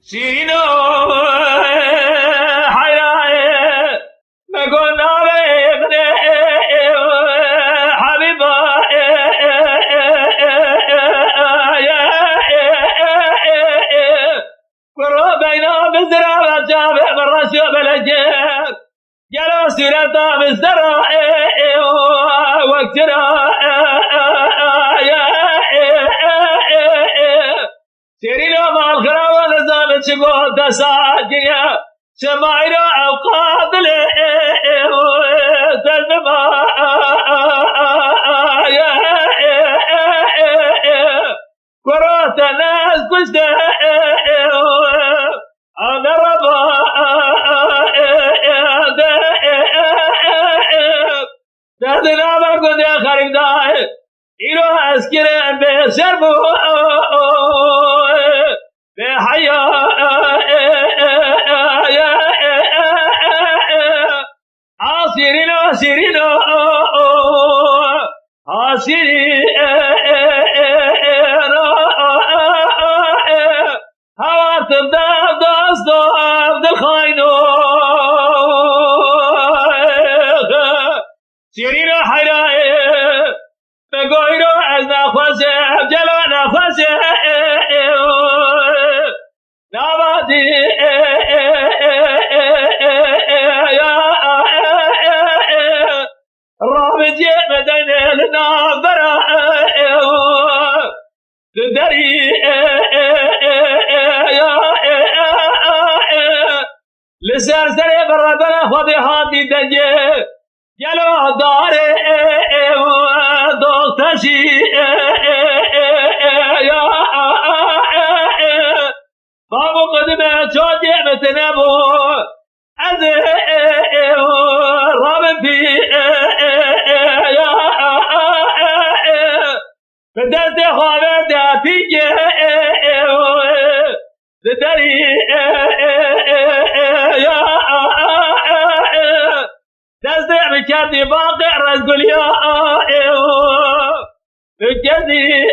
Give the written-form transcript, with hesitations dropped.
شیرینو حیرایه مگو نابغنه حبیبا برو بینا بزرا و جابه برشو بلجر گلو سیرتا بزرا وقترا شیرینو مالخرا ولزام چگو دساجنیا شمایرو اوقات له تلما كرات ناس كشت انا ربا دادنا ما كنت خريب داي إيرو أسكر بشربو بحيا عاصرين عاصرين عاصرين هوا تبدأ دست عبد الخاينو شيرين حيرائي بگویرو از نخواسه جلو نخواسه نوادی رابطی مدن لنابرا دری لسر سر برابر خودی حادی دنجه جلو داره دوستشی بابو قدمه چوجه متنبو از رابن پی به دست خوابه ده پیگه دری دست بکردی باقی رزگلیا بکردی